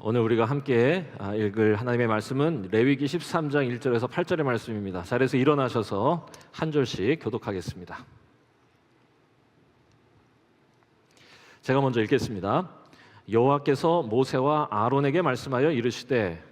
오늘 우리가 함께 읽을 하나님의 말씀은 레위기 13장 1절에서 8절의 말씀입니다. 자리에서 일어나셔서 한 절씩 교독하겠습니다. 제가 먼저 읽겠습니다. 여호와께서 모세와 아론에게 말씀하여 이르시되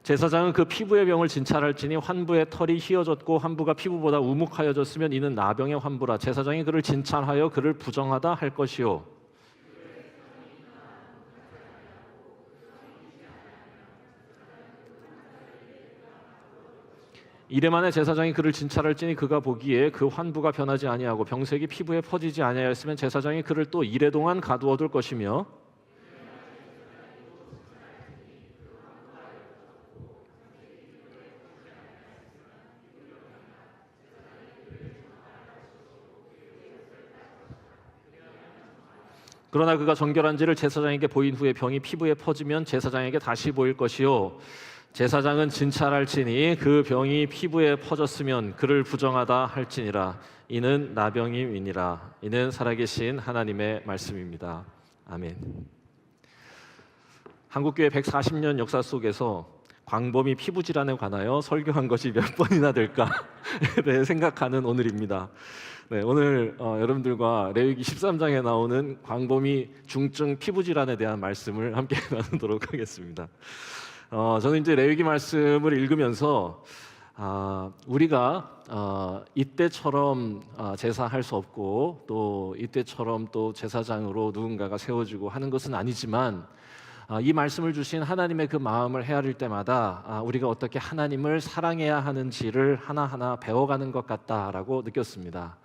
제사장은 그 피부의 병을 진찰할지니 환부의 털이 휘어졌고 환부가 피부보다 우묵하여졌으면 이는 나병의 환부라. 제사장이 그를 진찰하여 그를 부정하다 할 것이요 이래 만에 제사장이 그를 진찰할지니 그가 보기에 그 환부가 변하지 아니하고 병색이 피부에 퍼지지 아니하였으면 제사장이 그를 또 이래 동안 가두어 둘 것이며 그러나 그가 정결한지를 제사장에게 보인 후에 병이 피부에 퍼지면 제사장에게 다시 보일 것이요 제사장은 진찰할지니 그 병이 피부에 퍼졌으면 그를 부정하다 할지니라. 이는 나병임이니라. 이는 살아계신 하나님의 말씀입니다. 아멘. 한국교회 140년 역사 속에서 광범위 피부 질환에 관하여 설교한 것이 몇 번이나 될까에 대해 생각하는 오늘입니다. 네, 오늘 여러분들과 레위기 13장에 나오는 광범위 중증 피부 질환에 대한 말씀을 함께 나누도록 하겠습니다. 저는 이제 레위기 말씀을 읽으면서 우리가 이때처럼 제사할 수 없고 또 이때처럼 또 제사장으로 누군가가 세워지고 하는 것은 아니지만 이 말씀을 주신 하나님의 그 마음을 헤아릴 때마다 우리가 어떻게 하나님을 사랑해야 하는지를 하나하나 배워가는 것 같다라고 느꼈습니다.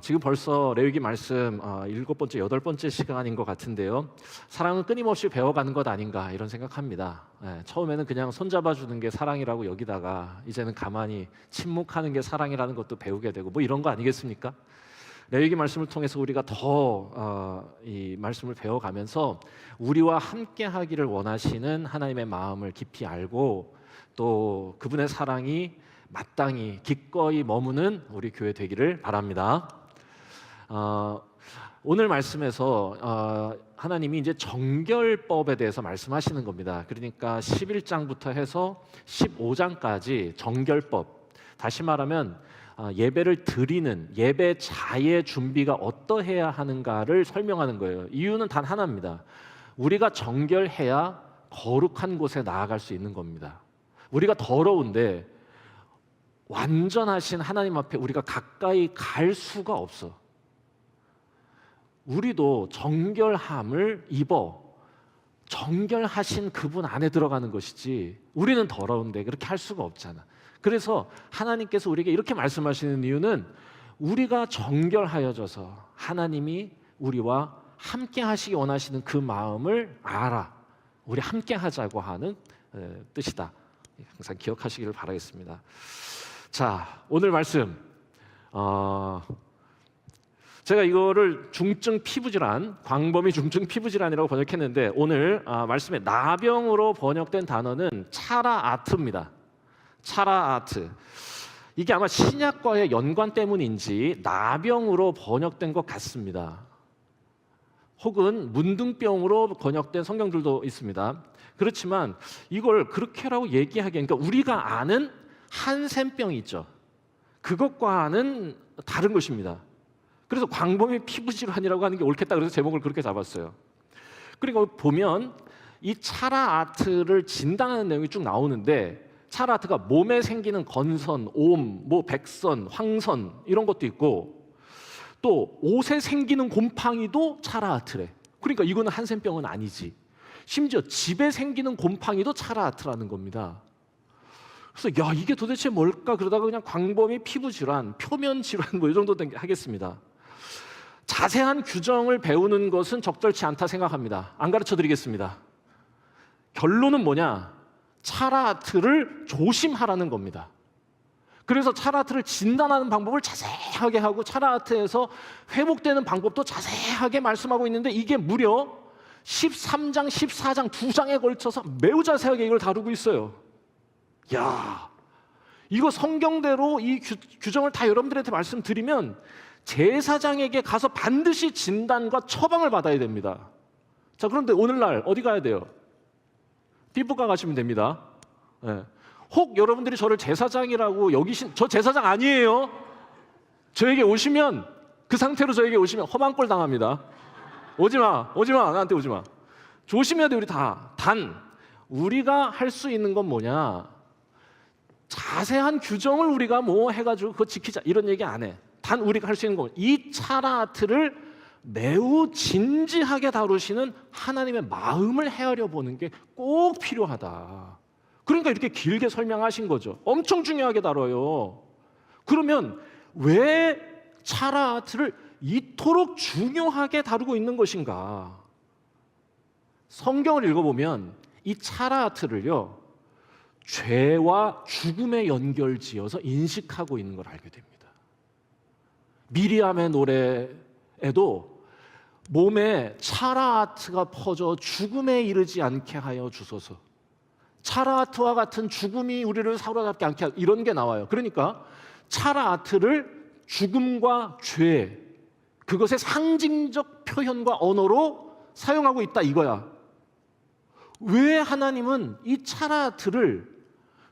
지금 벌써 레위기 말씀 7번째, 8번째 시간인 것 같은데요. 사랑은 끊임없이 배워가는 것 아닌가 이런 생각합니다. 처음에는 그냥 손잡아주는 게 사랑이라고 여기다가 이제는 가만히 침묵하는 게 사랑이라는 것도 배우게 되고 뭐 이런 거 아니겠습니까? 레위기 말씀을 통해서 우리가 더 이 말씀을 배워가면서 우리와 함께 하기를 원하시는 하나님의 마음을 깊이 알고 또 그분의 사랑이 마땅히 기꺼이 머무는 우리 교회 되기를 바랍니다. 오늘 말씀에서 하나님이 이제 정결법에 대해서 말씀하시는 겁니다. 그러니까 11장부터 해서 15장까지 정결법, 다시 말하면 예배를 드리는 예배자의 준비가 어떠해야 하는가를 설명하는 거예요. 이유는 단 하나입니다. 우리가 정결해야 거룩한 곳에 나아갈 수 있는 겁니다. 우리가 더러운데 완전하신 하나님 앞에 우리가 가까이 갈 수가 없어. 우리도 정결함을 입어 정결하신 그분 안에 들어가는 것이지 우리는 더러운데 그렇게 할 수가 없잖아. 그래서 하나님께서 우리에게 이렇게 말씀하시는 이유는 우리가 정결하여져서 하나님이 우리와 함께 하시기 원하시는 그 마음을 알아. 우리 함께 하자고 하는 뜻이다. 항상 기억하시기를 바라겠습니다. 자, 오늘 말씀 제가 이거를 중증 피부질환, 광범위 중증 피부질환이라고 번역했는데 오늘 말씀에 나병으로 번역된 단어는 차라아트입니다. 차라아트. 이게 아마 신약과의 연관 때문인지 나병으로 번역된 것 같습니다. 혹은 문둥병으로 번역된 성경들도 있습니다. 그렇지만 이걸 그렇게라고 얘기하기엔 그러니까 우리가 아는 한센병이 있죠. 그것과는 다른 것입니다. 그래서 광범위 피부질환이라고 하는 게 옳겠다 그래서 제목을 그렇게 잡았어요. 그리고 보면 이 차라아트를 진단하는 내용이 쭉 나오는데 차라아트가 몸에 생기는 건선, 옴, 백선, 황선 이런 것도 있고 또 옷에 생기는 곰팡이도 차라아트래. 그러니까 이거는 한센병은 아니지. 심지어 집에 생기는 곰팡이도 차라아트라는 겁니다. 그래서 야 이게 도대체 뭘까 그러다가 그냥 광범위 피부 질환, 표면 질환 뭐 이 정도 하겠습니다. 자세한 규정을 배우는 것은 적절치 않다 생각합니다. 안 가르쳐 드리겠습니다. 결론은 뭐냐? 차라아트를 조심하라는 겁니다. 그래서 차라아트를 진단하는 방법을 자세하게 하고 차라아트에서 회복되는 방법도 자세하게 말씀하고 있는데 이게 무려 13장, 14장 두 장에 걸쳐서 매우 자세하게 이걸 다루고 있어요. 야, 이거 성경대로 이 규정을 다 여러분들한테 말씀드리면 제사장에게 가서 반드시 진단과 처방을 받아야 됩니다. 자, 그런데 오늘날 어디 가야 돼요? 피부과 가시면 됩니다. 네. 혹 여러분들이 저를 제사장이라고 저 제사장 아니에요. 저에게 오시면, 그 상태로 저에게 오시면 험한 꼴 당합니다. 오지마, 나한테 오지마. 조심해야 돼, 우리 다. 단, 우리가 할 수 있는 건 뭐냐? 자세한 규정을 우리가 뭐 해가지고 그거 지키자, 이런 얘기 안 해. 단 우리가 할 수 있는 건 이 차라아트를 매우 진지하게 다루시는 하나님의 마음을 헤아려 보는 게 꼭 필요하다. 그러니까 이렇게 길게 설명하신 거죠. 엄청 중요하게 다뤄요. 그러면 왜 차라아트를 이토록 중요하게 다루고 있는 것인가? 성경을 읽어보면 이 차라아트를요, 죄와 죽음에 연결지어서 인식하고 있는 걸 알게 됩니다. 미리암의 노래에도 몸에 차라아트가 퍼져 죽음에 이르지 않게 하여 주소서. 차라아트와 같은 죽음이 우리를 사로잡지 않게 하여, 이런 게 나와요. 그러니까 차라아트를 죽음과 죄, 그것의 상징적 표현과 언어로 사용하고 있다, 이거야. 왜 하나님은 이 차라아트를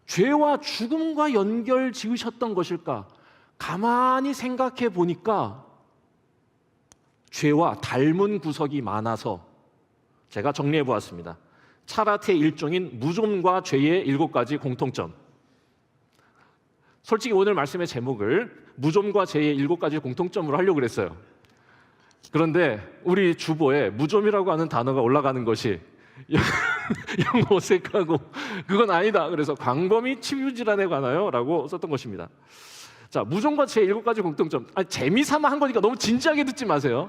죄와 죽음과 연결 지으셨던 것일까? 가만히 생각해 보니까 죄와 닮은 구석이 많아서 제가 정리해 보았습니다. 차라아트의 일종인 무좀과 죄의 7가지 공통점. 솔직히 오늘 말씀의 제목을 무좀과 죄의 7가지 공통점으로 하려고 그랬어요. 그런데 우리 주보에 무좀이라고 하는 단어가 올라가는 것이 영 어색하고 그건 아니다. 그래서 광범위 치유질환에 관하여 라고 썼던 것입니다. 자, 무좀과 죄의 7가지 공통점. 재미삼아 한 거니까 너무 진지하게 듣지 마세요.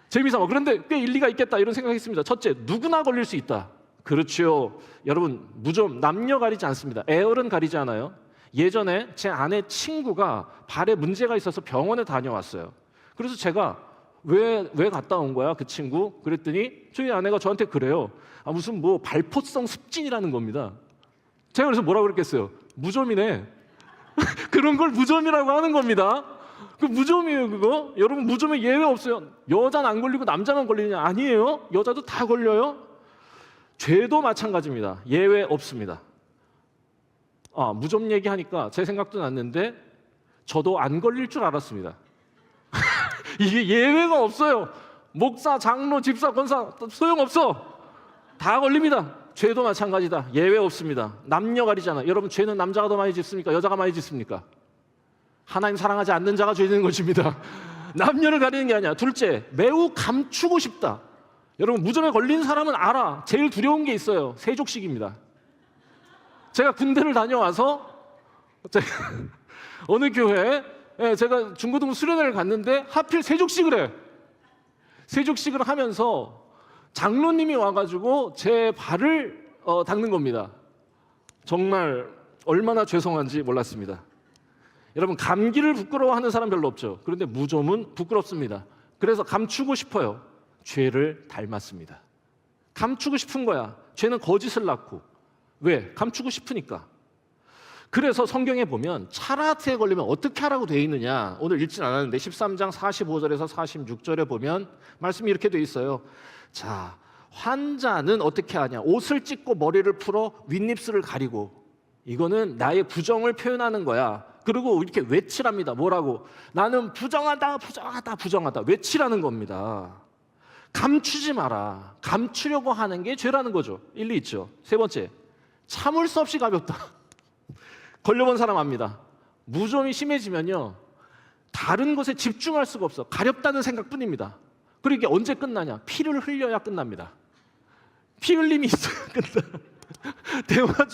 재미삼아. 그런데 꽤 일리가 있겠다 이런 생각했습니다. 첫째, 누구나 걸릴 수 있다. 그렇죠. 여러분, 무좀 남녀 가리지 않습니다. 애어른 가리지 않아요. 예전에 제 아내 친구가 발에 문제가 있어서 병원에 다녀왔어요. 그래서 제가 왜 갔다 온 거야, 그 친구? 그랬더니 저희 아내가 저한테 그래요. 무슨 뭐 발포성 습진이라는 겁니다. 제가 그래서 뭐라고 그랬겠어요? 무좀이네. 그런 걸 무좀이라고 하는 겁니다. 그 무좀이에요, 그거. 여러분, 무좀에 예외 없어요. 여자는 안 걸리고 남자만 걸리냐? 아니에요. 여자도 다 걸려요. 죄도 마찬가지입니다. 예외 없습니다. 무좀 얘기하니까 제 생각도 났는데 저도 안 걸릴 줄 알았습니다. 이게 예외가 없어요. 목사, 장로, 집사, 권사 소용없어. 다 걸립니다. 죄도 마찬가지다. 예외 없습니다. 남녀 가리잖아. 여러분, 죄는 남자가 더 많이 짓습니까? 여자가 많이 짓습니까? 하나님 사랑하지 않는 자가 죄 짓는 것입니다. 남녀를 가리는 게 아니야. 둘째, 매우 감추고 싶다. 여러분, 무좀에 걸린 사람은 알아. 제일 두려운 게 있어요. 세족식입니다. 제가 군대를 다녀와서 어느 교회에 제가 중고등부 수련회를 갔는데 하필 세족식을 해. 세족식을 하면서 장로님이 와가지고 제 발을 닦는 겁니다. 정말 얼마나 죄송한지 몰랐습니다. 여러분, 감기를 부끄러워하는 사람 별로 없죠. 그런데 무좀은 부끄럽습니다. 그래서 감추고 싶어요. 죄를 닮았습니다. 감추고 싶은 거야. 죄는 거짓을 낳고. 왜? 감추고 싶으니까. 그래서 성경에 보면 차라아트에 걸리면 어떻게 하라고 되어 있느냐, 오늘 읽진 않았는데 13장 45절에서 46절에 보면 말씀이 이렇게 되어 있어요. 자, 환자는 어떻게 하냐? 옷을 찢고 머리를 풀어 윗입술을 가리고. 이거는 나의 부정을 표현하는 거야. 그리고 이렇게 외치랍니다. 뭐라고? 나는 부정하다, 부정하다, 부정하다. 외치라는 겁니다. 감추지 마라. 감추려고 하는 게 죄라는 거죠. 일리 있죠. 세 번째, 참을 수 없이 가볍다. 걸려본 사람 압니다. 무좀이 심해지면요, 다른 것에 집중할 수가 없어. 가렵다는 생각뿐입니다. 그리고 이게 언제 끝나냐? 피를 흘려야 끝납니다. 피 흘림이 있어야 끝나. 대화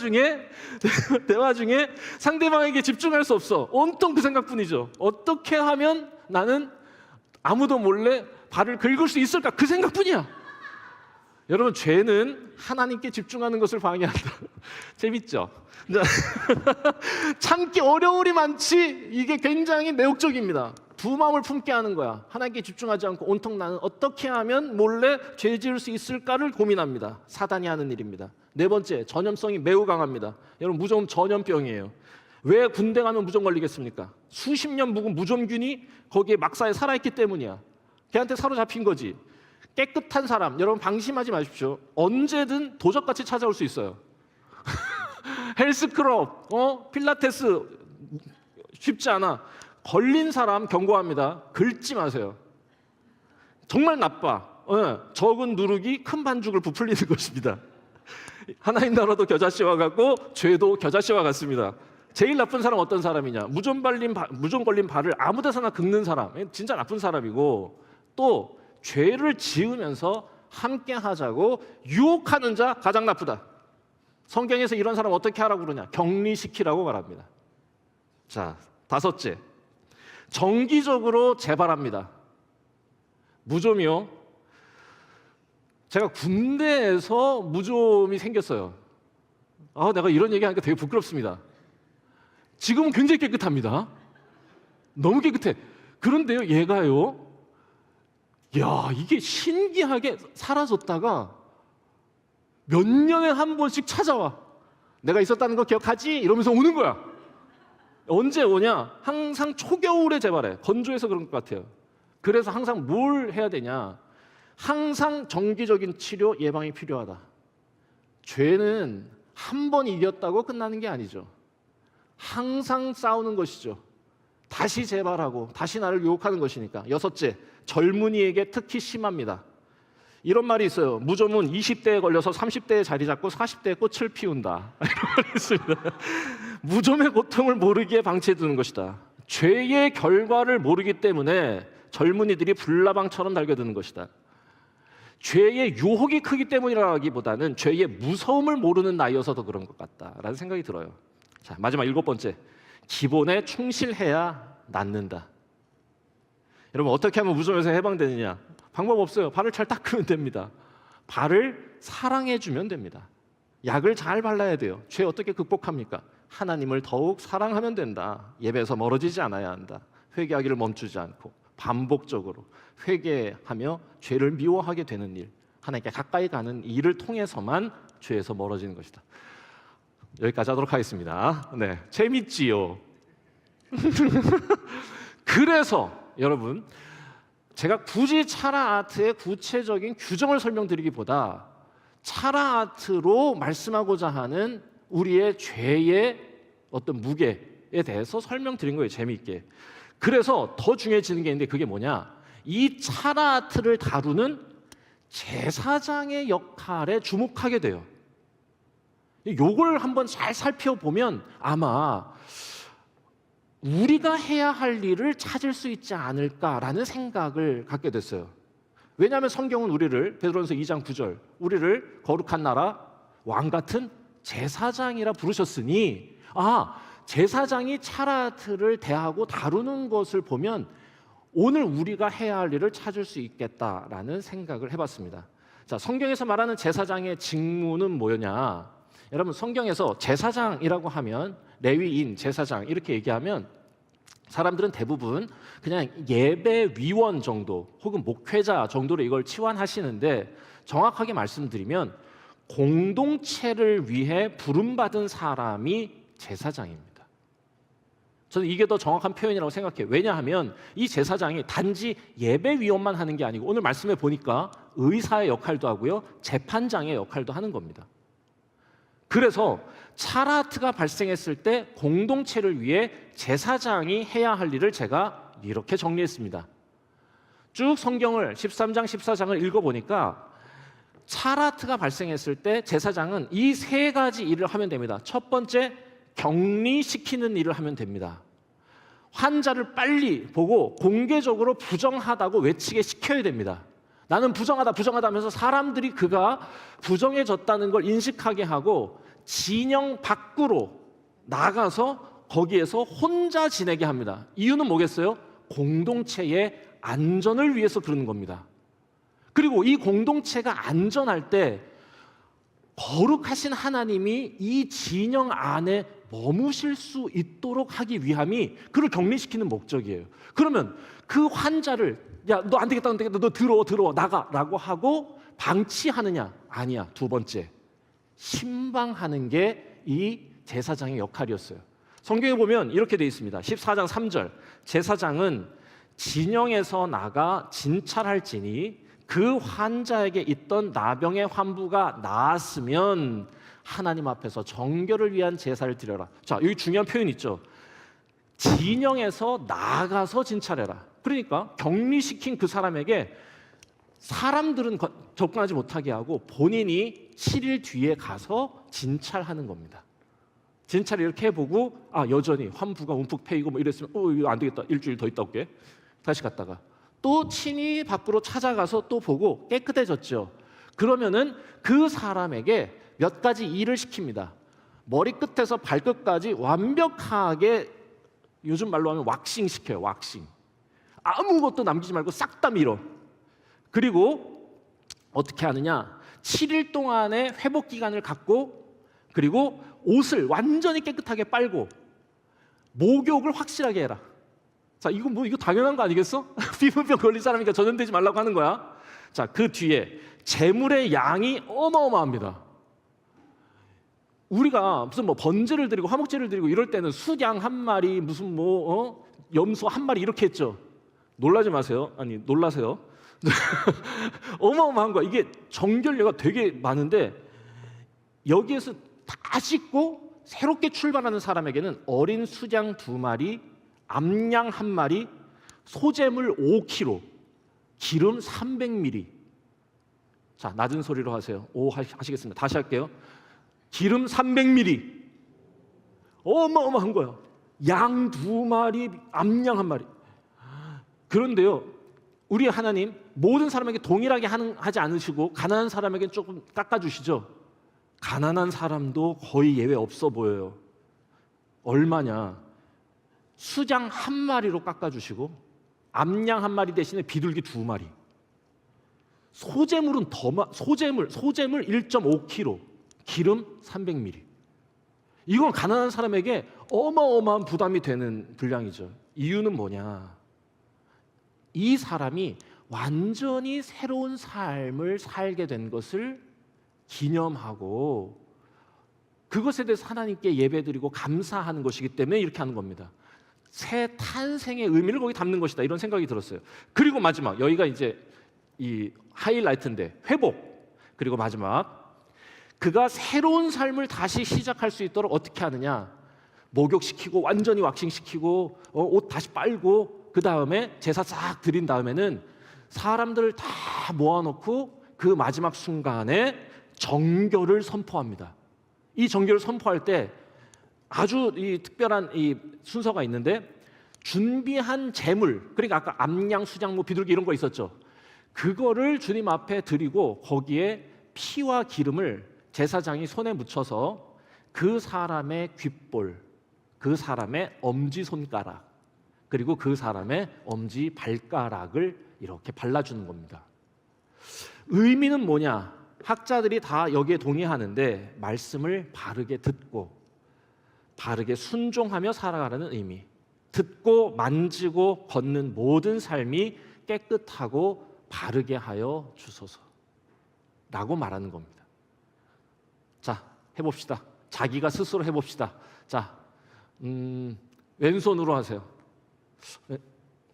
중에 상대방에게 집중할 수 없어. 온통 그 생각뿐이죠. 어떻게 하면 나는 아무도 몰래 발을 긁을 수 있을까? 그 생각뿐이야. 여러분, 죄는 하나님께 집중하는 것을 방해한다. 재밌죠? 참기 어려울이 많지. 이게 굉장히 매혹적입니다. 두 마음을 품게 하는 거야. 하나님께 집중하지 않고 온통 나는 어떻게 하면 몰래 죄 지을 수 있을까를 고민합니다. 사단이 하는 일입니다. 네 번째, 전염성이 매우 강합니다. 여러분, 무좀은 전염병이에요. 왜 군대 가면 무좀 걸리겠습니까? 수십 년 묵은 무좀균이 거기에 막사에 살아있기 때문이야. 걔한테 사로잡힌 거지. 깨끗한 사람, 여러분 방심하지 마십시오. 언제든 도적같이 찾아올 수 있어요. 헬스클럽, 필라테스 쉽지 않아. 걸린 사람 경고합니다. 긁지 마세요. 정말 나빠. 적은 누룩이 큰 반죽을 부풀리는 것입니다. 하나님 나라도 겨자씨와 같고 죄도 겨자씨와 같습니다. 제일 나쁜 사람 어떤 사람이냐? 무좀 걸린 발을 아무 데서나 긁는 사람. 진짜 나쁜 사람이고, 또 죄를 지으면서 함께 하자고 유혹하는 자 가장 나쁘다. 성경에서 이런 사람 어떻게 하라고 그러냐? 격리시키라고 말합니다. 자, 다섯째, 정기적으로 재발합니다. 무좀이요. 제가 군대에서 무좀이 생겼어요. 내가 이런 얘기하니까 되게 부끄럽습니다. 지금은 굉장히 깨끗합니다. 너무 깨끗해. 그런데요, 얘가요, 야, 이게 신기하게 사라졌다가 몇 년에 한 번씩 찾아와. 내가 있었다는 거 기억하지? 이러면서 오는 거야. 언제 오냐? 항상 초겨울에 재발해. 건조해서 그런 것 같아요. 그래서 항상 뭘 해야 되냐? 항상 정기적인 치료 예방이 필요하다. 죄는 한 번 이겼다고 끝나는 게 아니죠. 항상 싸우는 것이죠. 다시 재발하고 다시 나를 유혹하는 것이니까. 여섯째, 젊은이에게 특히 심합니다. 이런 말이 있어요. 무좀은 20대에 걸려서 30대에 자리 잡고 40대에 꽃을 피운다. 이런 말이 있습니다. 무좀의 고통을 모르기에 방치해 두는 것이다. 죄의 결과를 모르기 때문에 젊은이들이 불나방처럼 달겨드는 것이다. 죄의 유혹이 크기 때문이라기보다는 죄의 무서움을 모르는 나이여서 더 그런 것 같다라는 생각이 들어요. 자, 마지막 일곱 번째, 기본에 충실해야 낫는다. 여러분, 어떻게 하면 무좀에서 해방되느냐? 방법 없어요. 발을 잘 닦으면 됩니다. 발을 사랑해주면 됩니다. 약을 잘 발라야 돼요. 죄 어떻게 극복합니까? 하나님을 더욱 사랑하면 된다. 예배에서 멀어지지 않아야 한다. 회개하기를 멈추지 않고 반복적으로 회개하며 죄를 미워하게 되는 일, 하나님께 가까이 가는 일을 통해서만 죄에서 멀어지는 것이다. 여기까지 하도록 하겠습니다. 네, 재밌지요? 그래서 여러분, 제가 굳이 차라 아트의 구체적인 규정을 설명드리기보다 차라 아트로 말씀하고자 하는 우리의 죄의 어떤 무게에 대해서 설명드린 거예요. 재미있게. 그래서 더 중요해지는 게 있는데, 그게 뭐냐? 이 차라 아트를 다루는 제사장의 역할에 주목하게 돼요. 요걸 한번 잘 살펴보면 아마 우리가 해야 할 일을 찾을 수 있지 않을까라는 생각을 갖게 됐어요. 왜냐하면 성경은 우리를, 베드로전서 2장 9절, 우리를 거룩한 나라, 왕 같은 제사장이라 부르셨으니, 제사장이 차라트를 대하고 다루는 것을 보면 오늘 우리가 해야 할 일을 찾을 수 있겠다라는 생각을 해봤습니다. 자, 성경에서 말하는 제사장의 직무는 뭐냐? 여러분, 성경에서 제사장이라고 하면 레위인, 제사장 이렇게 얘기하면 사람들은 대부분 그냥 예배위원 정도 혹은 목회자 정도로 이걸 치환하시는데, 정확하게 말씀드리면 공동체를 위해 부름받은 사람이 제사장입니다. 저는 이게 더 정확한 표현이라고 생각해요. 왜냐하면 이 제사장이 단지 예배위원만 하는 게 아니고, 오늘 말씀해 보니까 의사의 역할도 하고요, 재판장의 역할도 하는 겁니다. 그래서 차라트가 발생했을 때 공동체를 위해 제사장이 해야 할 일을 제가 이렇게 정리했습니다. 쭉 성경을 13장, 14장을 읽어보니까 차라트가 발생했을 때 제사장은 이 세 가지 일을 하면 됩니다. 첫 번째, 격리시키는 일을 하면 됩니다. 환자를 빨리 보고 공개적으로 부정하다고 외치게 시켜야 됩니다. 나는 부정하다 하면서 사람들이 그가 부정해졌다는 걸 인식하게 하고 진영 밖으로 나가서 거기에서 혼자 지내게 합니다. 이유는 뭐겠어요? 공동체의 안전을 위해서 그러는 겁니다. 그리고 이 공동체가 안전할 때 거룩하신 하나님이 이 진영 안에 머무실 수 있도록 하기 위함이 그를 격리시키는 목적이에요. 그러면 그 환자를 야, 너 안 되겠다, 안 되겠다, 너 들어와, 나가라고 하고 방치하느냐? 아니야. 두 번째, 신방하는 게 이 제사장의 역할이었어요. 성경에 보면 이렇게 돼 있습니다. 14장 3절, 제사장은 진영에서 나가 진찰할지니 그 환자에게 있던 나병의 환부가 나았으면 하나님 앞에서 정결을 위한 제사를 드려라. 자, 여기 중요한 표현 있죠. 진영에서 나가서 진찰해라. 그러니까 격리시킨 그 사람에게 사람들은 접근하지 못하게 하고 본인이 7일 뒤에 가서 진찰하는 겁니다. 진찰을 이렇게 해보고 여전히 환부가 움푹 패이고 뭐 이랬으면 이거 안 되겠다. 일주일 더 있다 올게. 다시 갔다가 또 친히 밖으로 찾아가서 또 보고 깨끗해졌죠. 그러면은 그 사람에게 몇 가지 일을 시킵니다. 머리끝에서 발끝까지 완벽하게 요즘 말로 하면 왁싱 시켜요. 왁싱. 아무것도 남기지 말고 싹 다 밀어. 그리고 어떻게 하느냐? 7일 동안의 회복 기간을 갖고 그리고 옷을 완전히 깨끗하게 빨고 목욕을 확실하게 해라. 자, 이거 당연한 거 아니겠어? 피부병 걸린 사람이니까 전염되지 말라고 하는 거야. 자, 그 뒤에 재물의 양이 어마어마합니다. 우리가 무슨 번제를 드리고 화목제를 드리고 이럴 때는 수양 한 마리 무슨 염소 한 마리 이렇게 했죠. 놀라지 마세요. 아니 놀라세요. 어마어마한 거야. 이게 정결례가 되게 많은데 여기에서 다 씻고 새롭게 출발하는 사람에게는 어린 수양 2마리, 암양 1마리, 소재물 5kg, 기름 300ml. 자, 낮은 소리로 하세요. 하시겠습니다. 다시 할게요. 기름 300ml. 어마어마한 거야. 양 2마리, 암양 1마리. 그런데요, 우리 하나님 모든 사람에게 동일하게 하지 않으시고 가난한 사람에게는 조금 깎아주시죠. 가난한 사람도 거의 예외 없어 보여요. 얼마냐? 수장 1마리로 깎아주시고 암양 1마리 대신에 비둘기 2마리. 소재물은 소재물 1.5kg, 기름 300ml. 이건 가난한 사람에게 어마어마한 부담이 되는 분량이죠. 이유는 뭐냐? 이 사람이 완전히 새로운 삶을 살게 된 것을 기념하고 그것에 대해서 하나님께 예배드리고 감사하는 것이기 때문에 이렇게 하는 겁니다. 새 탄생의 의미를 거기 담는 것이다, 이런 생각이 들었어요. 그리고 마지막, 여기가 이제 이 하이라이트인데, 회복. 그리고 마지막, 그가 새로운 삶을 다시 시작할 수 있도록 어떻게 하느냐? 목욕시키고 완전히 왁싱시키고 옷 다시 빨고 그 다음에 제사 싹 드린 다음에는 사람들을 다 모아놓고 그 마지막 순간에 정결을 선포합니다. 이 정결을 선포할 때 아주 이 특별한 이 순서가 있는데, 준비한 제물, 그러니까 아까 암양, 수장모, 비둘기 이런 거 있었죠. 그거를 주님 앞에 드리고 거기에 피와 기름을 제사장이 손에 묻혀서 그 사람의 귓볼, 그 사람의 엄지손가락, 그리고 그 사람의 엄지 발가락을 이렇게 발라주는 겁니다. 의미는 뭐냐? 학자들이 다 여기에 동의하는데, 말씀을 바르게 듣고 바르게 순종하며 살아가라는 의미, 듣고 만지고 걷는 모든 삶이 깨끗하고 바르게 하여 주소서 라고 말하는 겁니다. 자, 해봅시다. 자기가 스스로 해봅시다. 자, 왼손으로 하세요.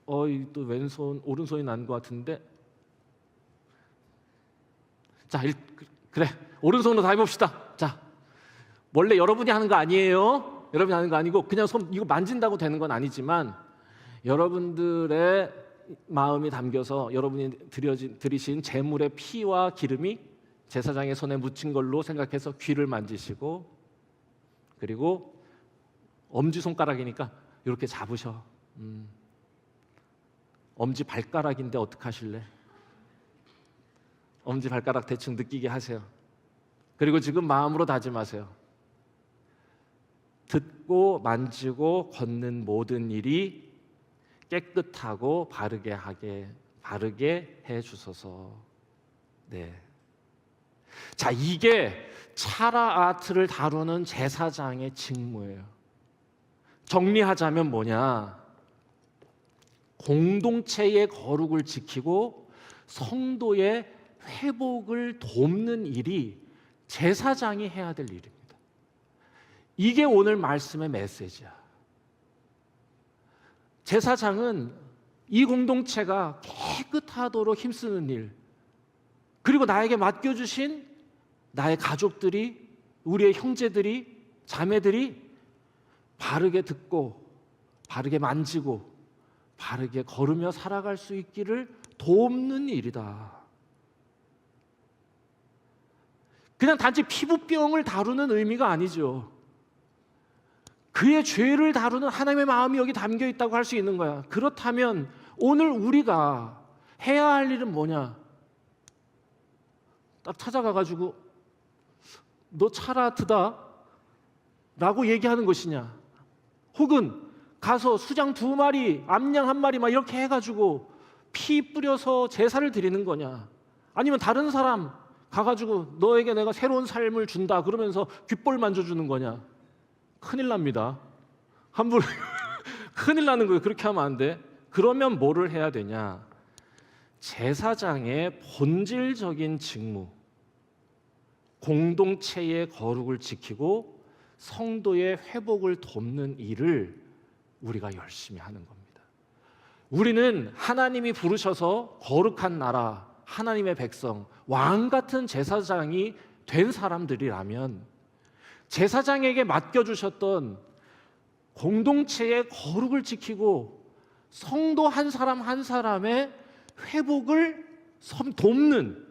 또 왼손, 오른손이 난 것 같은데. 자, 그래, 오른손으로 다 해봅시다. 자, 원래 여러분이 하는 거 아니에요. 여러분이 하는 거 아니고 그냥 손 이거 만진다고 되는 건 아니지만, 여러분들의 마음이 담겨서 여러분이 드리신 제물의 피와 기름이 제사장의 손에 묻힌 걸로 생각해서 귀를 만지시고, 그리고 엄지손가락이니까 이렇게 잡으셔. 엄지 발가락인데 어떡하실래? 엄지 발가락 대충 느끼게 하세요. 그리고 지금 마음으로 다짐하세요. 듣고 만지고 걷는 모든 일이 깨끗하고 바르게 해 주소서. 네. 자, 이게 차라 아트를 다루는 제사장의 직무예요. 정리하자면 뭐냐? 공동체의 거룩을 지키고 성도의 회복을 돕는 일이 제사장이 해야 될 일입니다. 이게 오늘 말씀의 메시지야. 제사장은 이 공동체가 깨끗하도록 힘쓰는 일, 그리고 나에게 맡겨주신 나의 가족들이, 우리의 형제들이, 자매들이 바르게 듣고 바르게 만지고 바르게 걸으며 살아갈 수 있기를 돕는 일이다. 그냥 단지 피부병을 다루는 의미가 아니죠. 그의 죄를 다루는 하나님의 마음이 여기 담겨 있다고 할 수 있는 거야. 그렇다면 오늘 우리가 해야 할 일은 뭐냐? 딱 찾아가가지고 너 차라트다 라고 얘기하는 것이냐? 혹은 가서 수장 2마리, 암양 1마리 막 이렇게 해가지고 피 뿌려서 제사를 드리는 거냐? 아니면 다른 사람 가가지고 너에게 내가 새로운 삶을 준다 그러면서 귓볼 만져주는 거냐? 큰일 납니다. 함부로 큰일 나는 거예요. 그렇게 하면 안 돼. 그러면 뭐를 해야 되냐? 제사장의 본질적인 직무, 공동체의 거룩을 지키고 성도의 회복을 돕는 일을 우리가 열심히 하는 겁니다. 우리는 하나님이 부르셔서 거룩한 나라, 하나님의 백성, 왕 같은 제사장이 된 사람들이라면 제사장에게 맡겨주셨던 공동체의 거룩을 지키고 성도 한 사람 한 사람의 회복을 돕는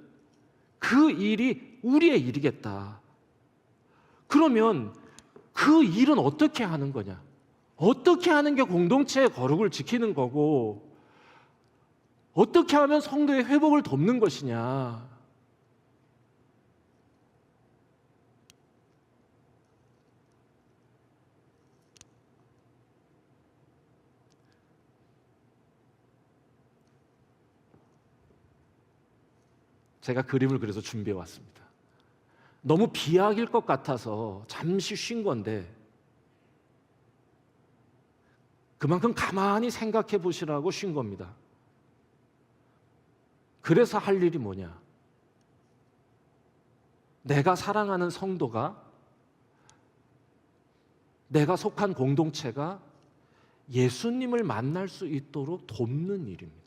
그 일이 우리의 일이겠다. 그러면 그 일은 어떻게 하는 거냐? 어떻게 하는 게 공동체의 거룩을 지키는 거고 어떻게 하면 성도의 회복을 돕는 것이냐? 제가 그림을 그래서 준비해 왔습니다. 너무 비약일 것 같아서 잠시 쉰 건데 그만큼 가만히 생각해 보시라고 쉰 겁니다. 그래서 할 일이 뭐냐? 내가 사랑하는 성도가, 내가 속한 공동체가 예수님을 만날 수 있도록 돕는 일입니다.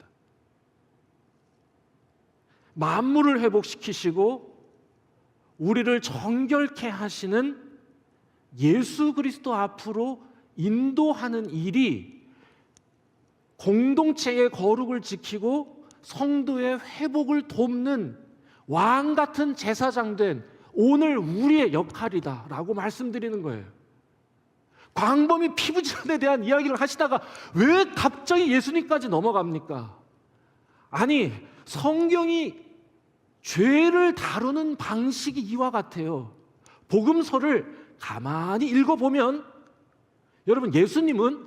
만물을 회복시키시고 우리를 정결케 하시는 예수 그리스도 앞으로 인도하는 일이 공동체의 거룩을 지키고 성도의 회복을 돕는 왕 같은 제사장 된 오늘 우리의 역할이다라고 말씀드리는 거예요. 광범위 피부질환에 대한 이야기를 하시다가 왜 갑자기 예수님까지 넘어갑니까? 아니, 성경이 죄를 다루는 방식이 이와 같아요. 복음서를 가만히 읽어보면 여러분, 예수님은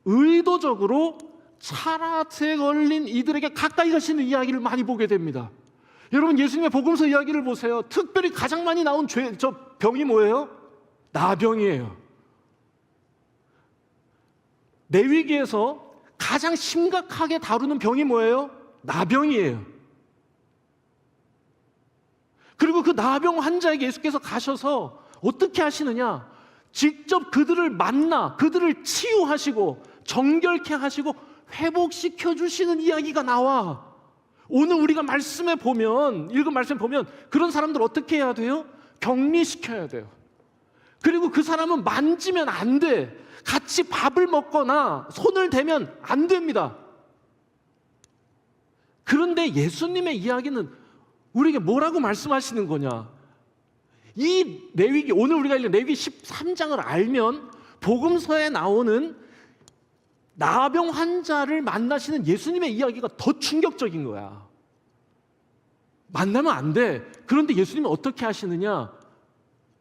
의도적으로 차라트에 걸린 이들에게 가까이 가시는 이야기를 많이 보게 됩니다. 여러분, 예수님의 복음서 이야기를 보세요. 특별히 가장 많이 나온 병이 뭐예요? 나병이에요. 레위기에서 가장 심각하게 다루는 병이 뭐예요? 나병이에요. 그리고 그 나병 환자에게 예수께서 가셔서 어떻게 하시느냐? 직접 그들을 만나 그들을 치유하시고 정결케 하시고 회복시켜 주시는 이야기가 나와. 오늘 우리가 말씀에 보면, 읽은 말씀에 보면 그런 사람들 어떻게 해야 돼요? 격리시켜야 돼요. 그리고 그 사람은 만지면 안 돼. 같이 밥을 먹거나 손을 대면 안 됩니다. 그런데 예수님의 이야기는 우리에게 뭐라고 말씀하시는 거냐? 이 레위기, 오늘 우리가 읽는 레위기 13장을 알면 복음서에 나오는 나병 환자를 만나시는 예수님의 이야기가 더 충격적인 거야. 만나면 안 돼. 그런데 예수님은 어떻게 하시느냐?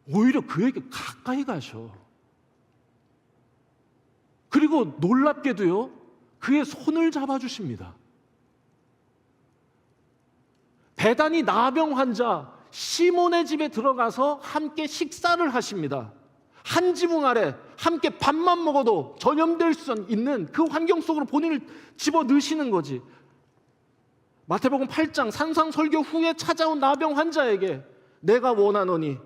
오히려 그에게 가까이 가셔. 그리고 놀랍게도요, 그의 손을 잡아주십니다. 대단히 나병 환자, 시몬의 집에 들어가서 함께 식사를 하십니다. 한 지붕 아래 함께 밥만 먹어도 전염될 수 있는 그 환경 속으로 본인을 집어넣으시는 거지. 마태복음 8장 산상설교 후에 찾아온 나병 환자에게 내가 원하노니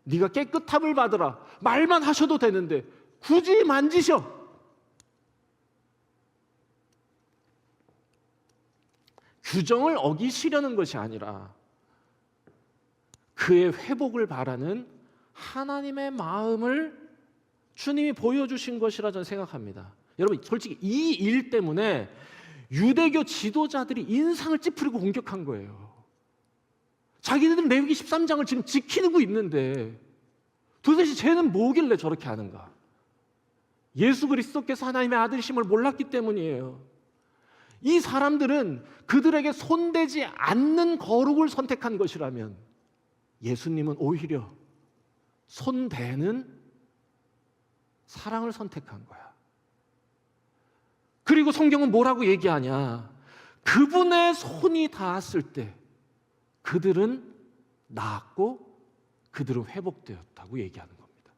네가 깨끗함을 받으라 말만 하셔도 되는데 굳이 만지셔. 규정을 어기시려는 것이 아니라 그의 회복을 바라는 하나님의 마음을 주님이 보여주신 것이라 저는 생각합니다. 여러분 솔직히 이 일 때문에 유대교 지도자들이 인상을 찌푸리고 공격한 거예요. 자기네들은 레위기 13장을 지금 지키고 있는데 도대체 쟤는 뭐길래 저렇게 하는가? 예수 그리스도께서 하나님의 아들이심을 몰랐기 때문이에요. 이 사람들은 그들에게 손대지 않는 거룩을 선택한 것이라면 예수님은 오히려 손대는 사랑을 선택한 거야. 그리고 성경은 뭐라고 얘기하냐? 그분의 손이 닿았을 때 그들은 나았고 그들은 회복되었다고 얘기하는 겁니다.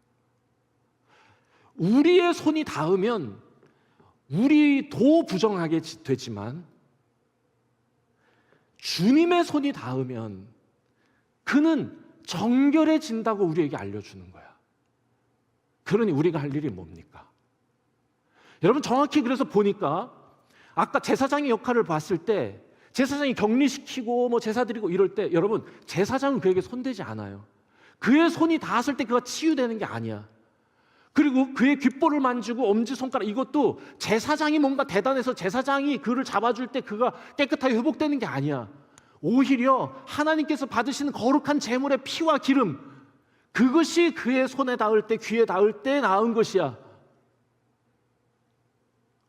우리의 손이 닿으면 우리도 부정하게 되지만 주님의 손이 닿으면 그는 정결해진다고 우리에게 알려주는 거야. 그러니 우리가 할 일이 뭡니까? 여러분 정확히 그래서 보니까 아까 제사장의 역할을 봤을 때 제사장이 격리시키고 뭐 제사 드리고 이럴 때 여러분 제사장은 그에게 손대지 않아요. 그의 손이 닿았을 때 그가 치유되는 게 아니야. 그리고 그의 귓볼을 만지고 엄지손가락 이것도 제사장이 뭔가 대단해서 제사장이 그를 잡아줄 때 그가 깨끗하게 회복되는 게 아니야. 오히려 하나님께서 받으시는 거룩한 제물의 피와 기름 그것이 그의 손에 닿을 때 귀에 닿을 때 나은 것이야.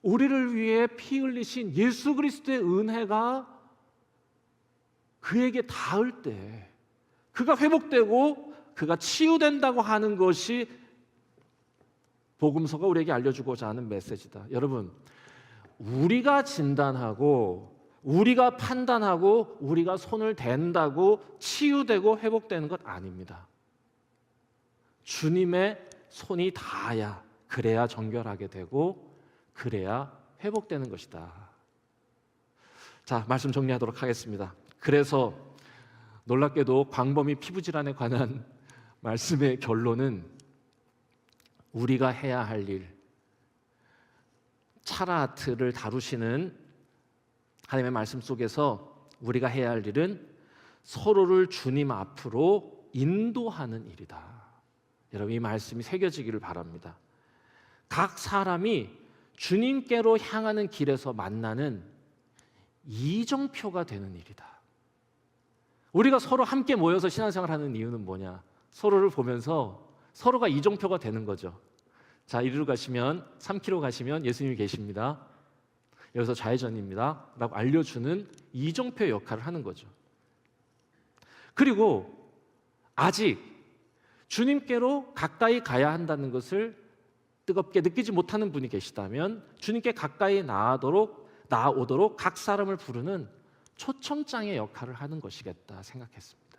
우리를 위해 피 흘리신 예수 그리스도의 은혜가 그에게 닿을 때 그가 회복되고 그가 치유된다고 하는 것이 복음서가 우리에게 알려주고자 하는 메시지다. 여러분, 우리가 진단하고 우리가 판단하고 우리가 손을 댄다고 치유되고 회복되는 것 아닙니다. 주님의 손이 닿아야 그래야 정결하게 되고 그래야 회복되는 것이다. 자, 말씀 정리하도록 하겠습니다. 그래서 놀랍게도 광범위 피부질환에 관한 말씀의 결론은 우리가 해야 할 일, 차라아트를 다루시는 하나님의 말씀 속에서 우리가 해야 할 일은 서로를 주님 앞으로 인도하는 일이다. 여러분 이 말씀이 새겨지기를 바랍니다. 각 사람이 주님께로 향하는 길에서 만나는 이정표가 되는 일이다. 우리가 서로 함께 모여서 신앙생활 하는 이유는 뭐냐? 서로를 보면서 서로가 이정표가 되는 거죠. 자, 이리로 가시면 3km 가시면 예수님이 계십니다. 여기서 좌회전입니다 라고 알려주는 이정표의 역할을 하는 거죠. 그리고 아직 주님께로 가까이 가야 한다는 것을 뜨겁게 느끼지 못하는 분이 계시다면 주님께 가까이 나아오도록 각 사람을 부르는 초청장의 역할을 하는 것이겠다 생각했습니다.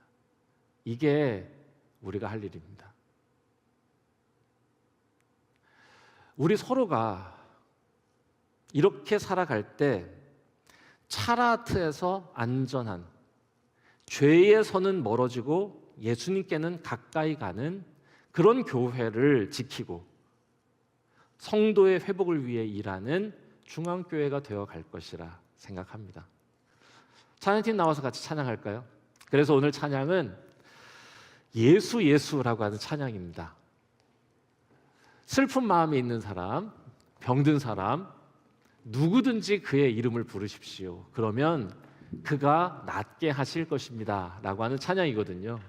이게 우리가 할 일입니다. 우리 서로가 이렇게 살아갈 때 차라트에서 안전한 죄에서는 멀어지고 예수님께는 가까이 가는 그런 교회를 지키고 성도의 회복을 위해 일하는 중앙교회가 되어갈 것이라 생각합니다. 찬양팀 나와서 같이 찬양할까요? 그래서 오늘 찬양은 예수 예수라고 하는 찬양입니다. 슬픈 마음이 있는 사람, 병든 사람 누구든지 그의 이름을 부르십시오. 그러면 그가 낫게 하실 것입니다 라고 하는 찬양이거든요.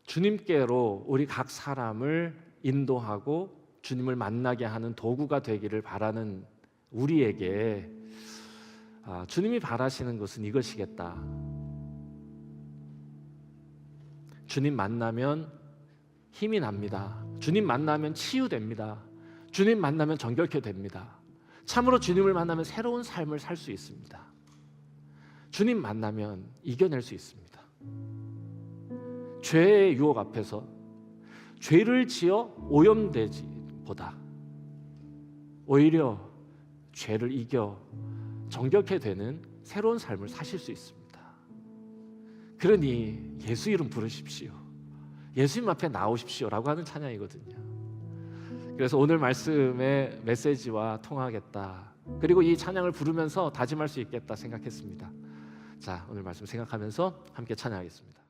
주님께로 우리 각 사람을 인도하고 주님을 만나게 하는 도구가 되기를 바라는 우리에게 주님이 바라시는 것은 이것이겠다. 주님 만나면 힘이 납니다. 주님 만나면 치유됩니다. 주님 만나면 정결케 됩니다. 참으로 주님을 만나면 새로운 삶을 살 수 있습니다. 주님 만나면 이겨낼 수 있습니다. 죄의 유혹 앞에서 죄를 지어 오염되지보다 오히려 죄를 이겨 정결케 되는 새로운 삶을 사실 수 있습니다. 그러니 예수 이름 부르십시오. 예수님 앞에 나오십시오라고 하는 찬양이거든요. 그래서 오늘 말씀의 메시지와 통하겠다. 그리고 이 찬양을 부르면서 다짐할 수 있겠다 생각했습니다. 자, 오늘 말씀 생각하면서 함께 찬양하겠습니다.